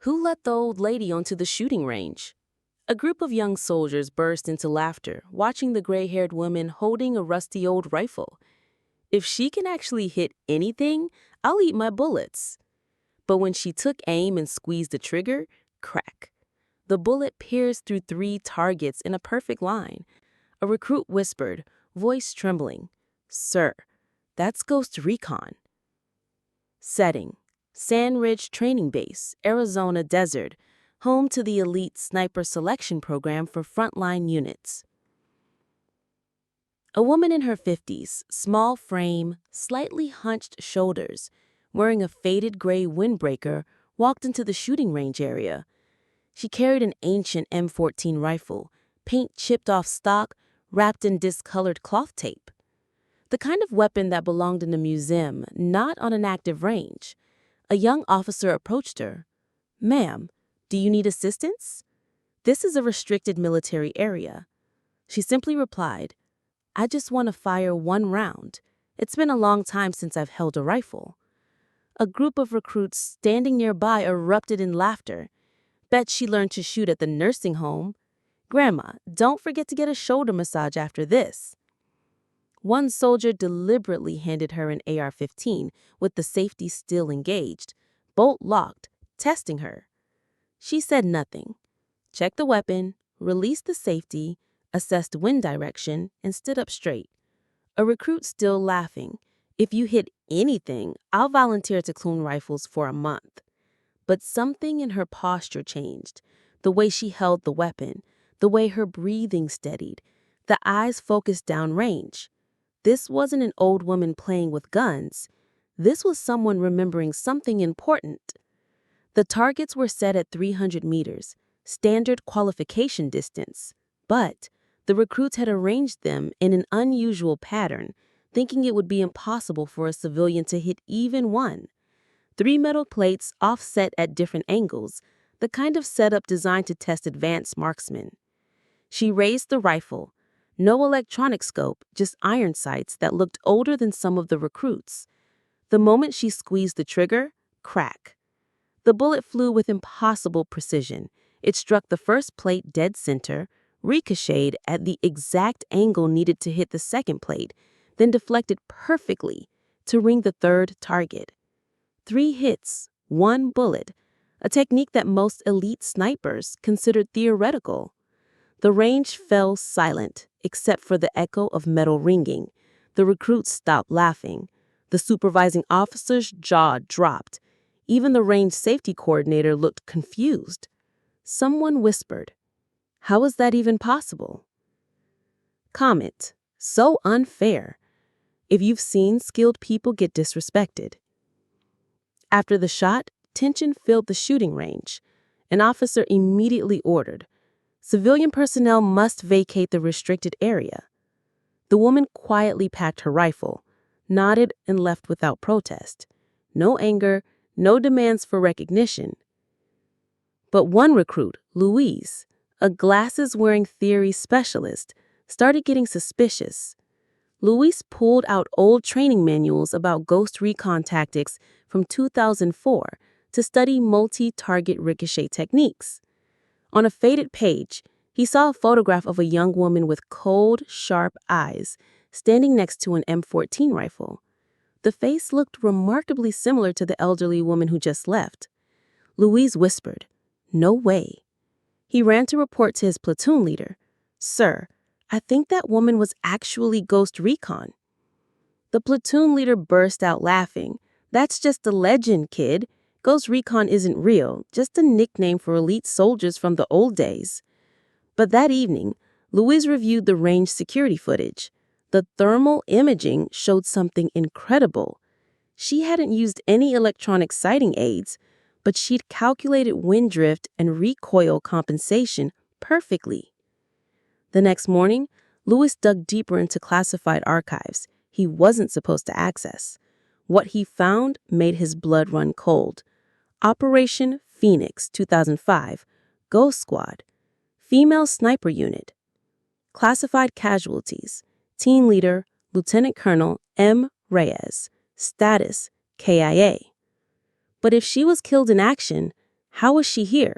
Who let the old lady onto the shooting range? A group of young soldiers burst into laughter, watching the gray-haired woman holding a rusty old rifle. If she can actually hit anything, I'll eat my bullets. But when she took aim and squeezed the trigger, crack. The bullet pierced through 3 targets in a perfect line. A recruit whispered, voice trembling, "Sir, that's Ghost Recon." Setting: Sand Ridge Training Base, Arizona Desert, home to the elite sniper selection program for frontline units. A woman in her 50s, small frame, slightly hunched shoulders, wearing a faded gray windbreaker, walked into the shooting range area. She carried an ancient M14 rifle, paint chipped off stock, wrapped in discolored cloth tape. The kind of weapon that belonged in a museum, not on an active range. A young officer approached her. "Ma'am, do you need assistance? This is a restricted military area." She simply replied, "I just want to fire 1 round. It's been a long time since I've held a rifle." A group of recruits standing nearby erupted in laughter. "Bet she learned to shoot at the nursing home. Grandma, don't forget to get a shoulder massage after this." One soldier deliberately handed her an AR-15 with the safety still engaged, bolt locked, testing her. She said nothing, checked the weapon, released the safety, assessed wind direction, and stood up straight. A recruit still laughing. "If you hit anything, I'll volunteer to clone rifles for a month." But something in her posture changed. The way she held the weapon, the way her breathing steadied, the eyes focused downrange. This wasn't an old woman playing with guns. This was someone remembering something important. The targets were set at 300 meters, standard qualification distance, but the recruits had arranged them in an unusual pattern, thinking it would be impossible for a civilian to hit even one. 3 metal plates offset at different angles, the kind of setup designed to test advanced marksmen. She raised the rifle. No electronic scope, just iron sights that looked older than some of the recruits. The moment she squeezed the trigger, crack. The bullet flew with impossible precision. It struck the first plate dead center, ricocheted at the exact angle needed to hit the second plate, then deflected perfectly to ring the 3rd target. 3 hits, 1 bullet, a technique that most elite snipers considered theoretical. The range fell silent, except for the echo of metal ringing. The recruits stopped laughing. The supervising officer's jaw dropped. Even the range safety coordinator looked confused. Someone whispered, "How is that even possible?" Comment: so unfair. If you've seen skilled people get disrespected. After the shot, tension filled the shooting range. An officer immediately ordered, "Civilian personnel must vacate the restricted area." The woman quietly packed her rifle, nodded, and left without protest. No anger, no demands for recognition. But one recruit, Louise, a glasses-wearing theory specialist, started getting suspicious. Louise pulled out old training manuals about Ghost Recon tactics from 2004 to study multi-target ricochet techniques. On a faded page, he saw a photograph of a young woman with cold, sharp eyes standing next to an M14 rifle. The face looked remarkably similar to the elderly woman who just left. Louise whispered, "No way." He ran to report to his platoon leader, "Sir, I think that woman was actually Ghost Recon." The platoon leader burst out laughing. "That's just a legend, kid. Ghost Recon isn't real, just a nickname for elite soldiers from the old days." But that evening, Louise reviewed the range security footage. The thermal imaging showed something incredible. She hadn't used any electronic sighting aids, but she'd calculated wind drift and recoil compensation perfectly. The next morning, Louis dug deeper into classified archives he wasn't supposed to access. What he found made his blood run cold. Operation Phoenix 2005, Ghost Squad, Female Sniper Unit. Classified casualties, Team Leader, Lieutenant Colonel M. Reyes, status KIA. But if she was killed in action, How was she here?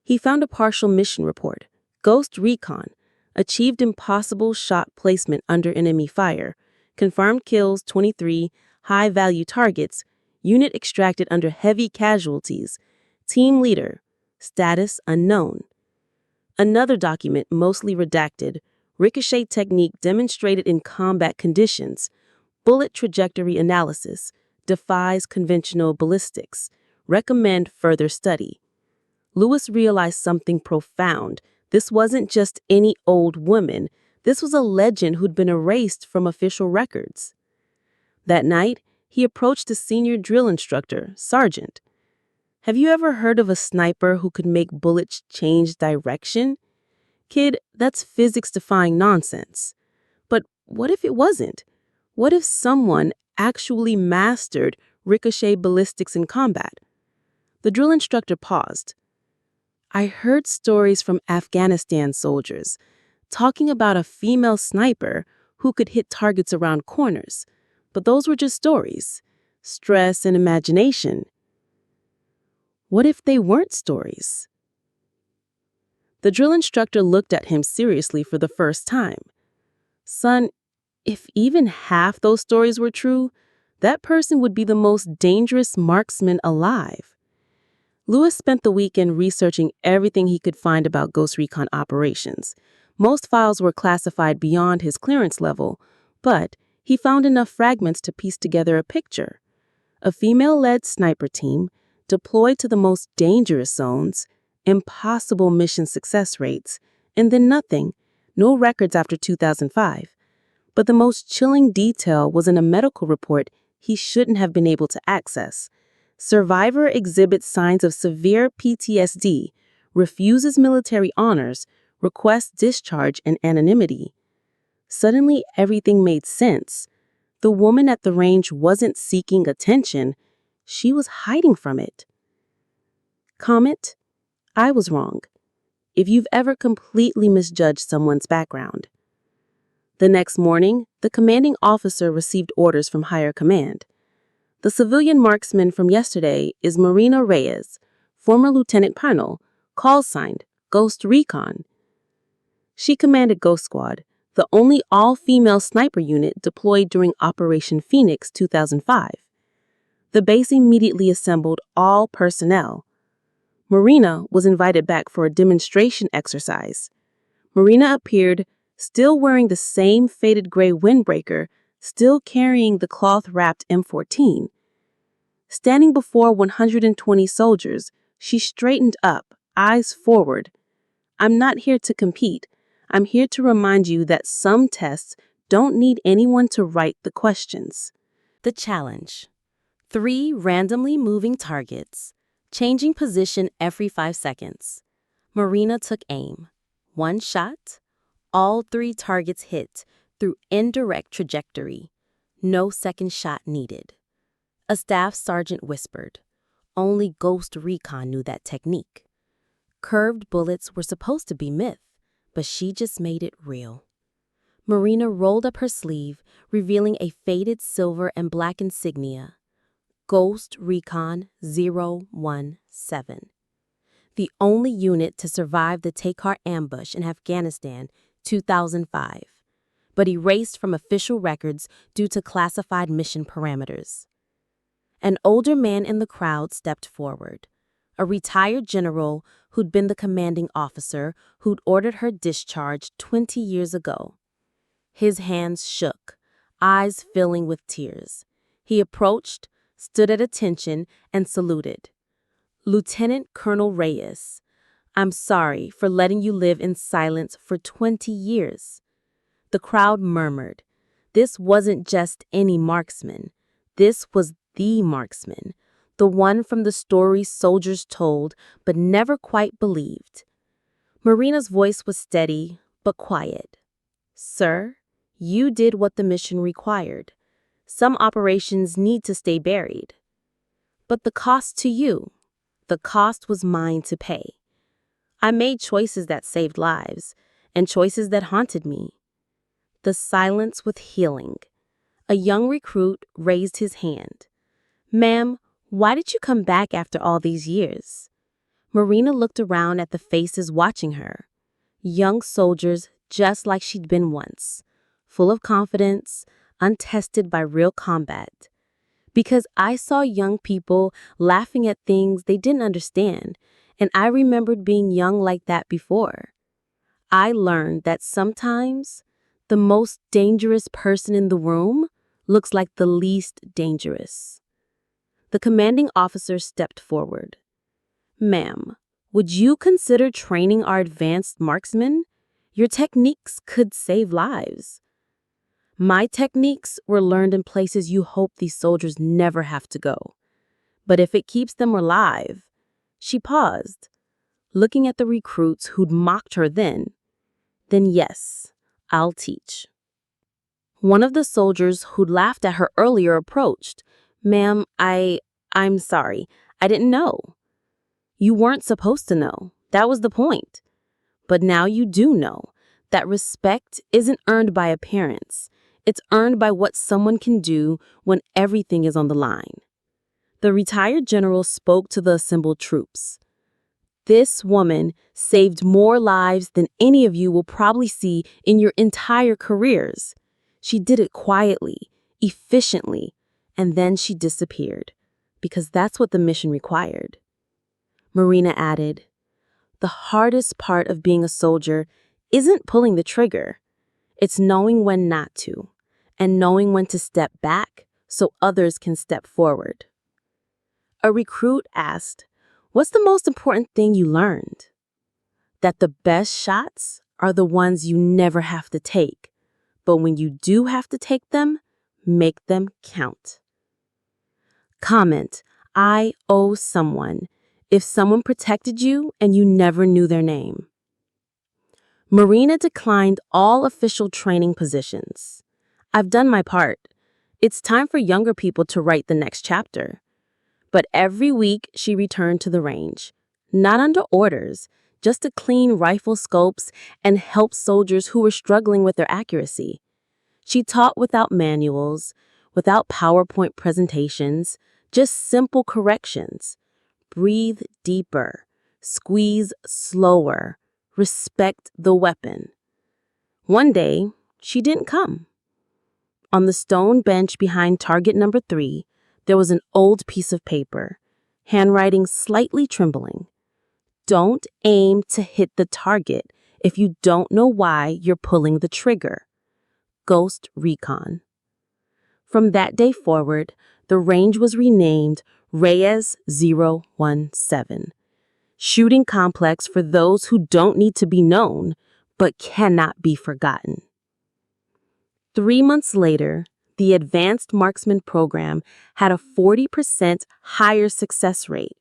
He found a partial mission report. Ghost Recon. Achieved impossible shot placement under enemy fire. Confirmed kills 23, high-value targets. Unit extracted under heavy casualties. Team leader. Status unknown. Another document, mostly redacted. Ricochet technique demonstrated in combat conditions. Bullet trajectory analysis. Defies conventional ballistics. Recommend further study. Lewis realized something profound. This wasn't just any old woman. This was a legend who'd been erased from official records. That night, he approached a senior drill instructor, Sergeant. Have you ever heard of a sniper who could make bullets change direction? Kid, that's physics-defying nonsense. But what if it wasn't? What if someone actually mastered ricochet ballistics in combat? The drill instructor paused. I heard stories from Afghanistan soldiers talking about a female sniper who could hit targets around corners, but those were just stories, stress and imagination. What if they weren't stories? The drill instructor looked at him seriously for the first time. Son, if even half those stories were true, that person would be the most dangerous marksman alive. Lewis spent the weekend researching everything he could find about Ghost Recon operations. Most files were classified beyond his clearance level, but he found enough fragments to piece together a picture. A female-led sniper team, deployed to the most dangerous zones, impossible mission success rates, and then nothing, no records after 2005. But the most chilling detail was in a medical report he shouldn't have been able to access. Survivor exhibits signs of severe PTSD, refuses military honors, requests discharge and anonymity. Suddenly, everything made sense. The woman at the range wasn't seeking attention. She was hiding from it. Comment: I was wrong. If you've ever completely misjudged someone's background. The next morning, the commanding officer received orders from higher command. The civilian marksman from yesterday is Marina Reyes, former lieutenant colonel, call signed Ghost Recon. She commanded Ghost Squad, the only all-female sniper unit deployed during Operation Phoenix 2005. The base immediately assembled all personnel. Marina was invited back for a demonstration exercise. Marina appeared, still wearing the same faded gray windbreaker, still carrying the cloth-wrapped M14. Standing before 120 soldiers, she straightened up, eyes forward. I'm not here to compete. I'm here to remind you that some tests don't need anyone to write the questions. The challenge. 3 randomly moving targets, changing position every 5 seconds. Marina took aim. 1 shot. All 3 targets hit through indirect trajectory. No second shot needed. A staff sergeant whispered. Only Ghost Recon knew that technique. Curved bullets were supposed to be myth, but she just made it real. Marina rolled up her sleeve, revealing a faded silver and black insignia. Ghost Recon 017. The only unit to survive the Taykar ambush in Afghanistan 2005, but erased from official records due to classified mission parameters. An older man in the crowd stepped forward, a retired general who'd been the commanding officer who'd ordered her discharged 20 years ago. His hands shook, eyes filling with tears. He approached, stood at attention, and saluted. Lieutenant Colonel Reyes, I'm sorry for letting you live in silence for 20 years. The crowd murmured. This wasn't just any marksman. This was the marksman, the one from the stories soldiers told but never quite believed. Marina's voice was steady but quiet. Sir, you did what the mission required. Some operations need to stay buried. But the cost to you, the cost was mine to pay. I made choices that saved lives and choices that haunted me. The silence was healing. A young recruit raised his hand. Ma'am, why did you come back after all these years? Marina looked around at the faces watching her. Young soldiers just like she'd been once, full of confidence, untested by real combat. Because I saw young people laughing at things they didn't understand, and I remembered being young like that before. I learned that sometimes the most dangerous person in the room looks like the least dangerous. The commanding officer stepped forward. Ma'am, would you consider training our advanced marksmen? Your techniques could save lives. My techniques were learned in places you hope these soldiers never have to go. But if it keeps them alive, she paused, looking at the recruits who'd mocked her then yes, I'll teach. One of the soldiers who'd laughed at her earlier approached. Ma'am, I'm sorry. I didn't know. You weren't supposed to know. That was the point. But now you do know that respect isn't earned by appearance. It's earned by what someone can do when everything is on the line. The retired general spoke to the assembled troops. This woman saved more lives than any of you will probably see in your entire careers. She did it quietly, efficiently, and then she disappeared, because that's what the mission required. Marina added, the hardest part of being a soldier isn't pulling the trigger. It's knowing when not to, and knowing when to step back so others can step forward. A recruit asked, what's the most important thing you learned? That the best shots are the ones you never have to take, but when you do have to take them, make them count. Comment, I owe someone, if someone protected you and you never knew their name. Marina declined all official training positions. I've done my part. It's time for younger people to write the next chapter. But every week she returned to the range, not under orders, just to clean rifle scopes and help soldiers who were struggling with their accuracy. She taught without manuals, without PowerPoint presentations, just simple corrections. Breathe deeper, squeeze slower, respect the weapon. One day, she didn't come. On the stone bench behind target number 3, there was an old piece of paper, handwriting slightly trembling. Don't aim to hit the target if you don't know why you're pulling the trigger. Ghost Recon. From that day forward, the range was renamed Reyes 017. Shooting complex for those who don't need to be known, but cannot be forgotten. 3 months later, the Advanced Marksman program had a 40% higher success rate.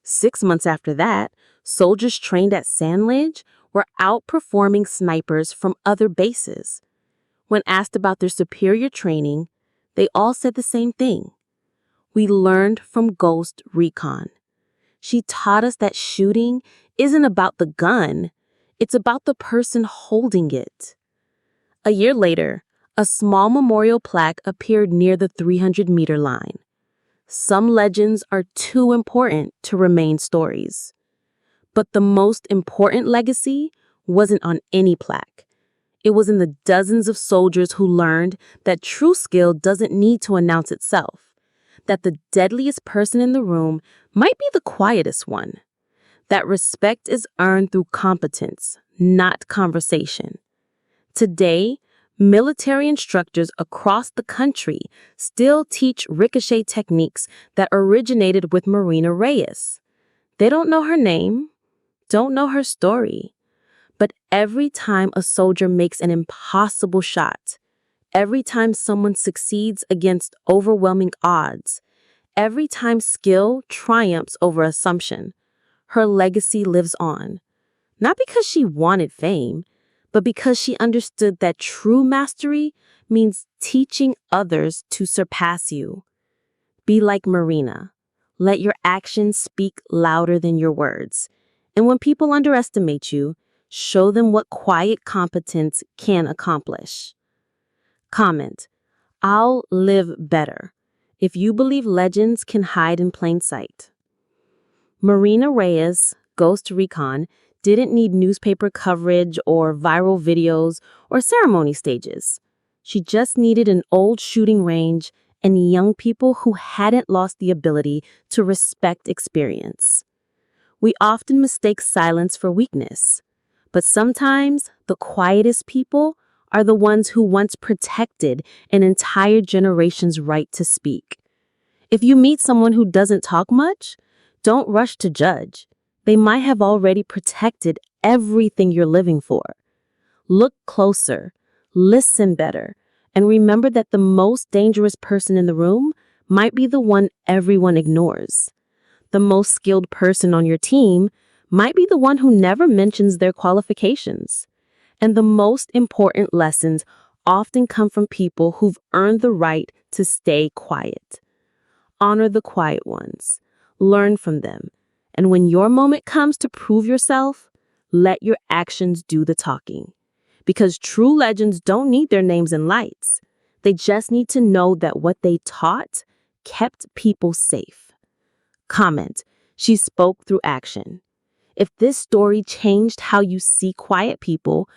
6 months after that, soldiers trained at Sandledge were outperforming snipers from other bases. When asked about their superior training, they all said the same thing. We learned from Ghost Recon. She taught us that shooting isn't about the gun, it's about the person holding it. A year later, a small memorial plaque appeared near the 300-meter line. Some legends are too important to remain stories. But the most important legacy wasn't on any plaque. It was in the dozens of soldiers who learned that true skill doesn't need to announce itself, that the deadliest person in the room might be the quietest one, that respect is earned through competence, not conversation. Today, military instructors across the country still teach ricochet techniques that originated with Marina Reyes. They don't know her name, don't know her story. But every time a soldier makes an impossible shot, every time someone succeeds against overwhelming odds, every time skill triumphs over assumption, her legacy lives on. Not because she wanted fame, but because she understood that true mastery means teaching others to surpass you. Be like Marina. Let your actions speak louder than your words. And when people underestimate you, show them what quiet competence can accomplish. Comment, I'll live better if you believe legends can hide in plain sight. Marina Reyes, Ghost Recon didn't need newspaper coverage or viral videos or ceremony stages. She just needed an old shooting range and young people who hadn't lost the ability to respect experience. We often mistake silence for weakness, but sometimes the quietest people are the ones who once protected an entire generation's right to speak. If you meet someone who doesn't talk much, don't rush to judge. They might have already protected everything you're living for. Look closer, listen better, and remember that the most dangerous person in the room might be the one everyone ignores. The most skilled person on your team might be the one who never mentions their qualifications. And the most important lessons often come from people who've earned the right to stay quiet. Honor the quiet ones. Learn from them. And when your moment comes to prove yourself, let your actions do the talking. Because true legends don't need their names and lights. They just need to know that what they taught kept people safe. Comment: she spoke through action. If this story changed how you see quiet people,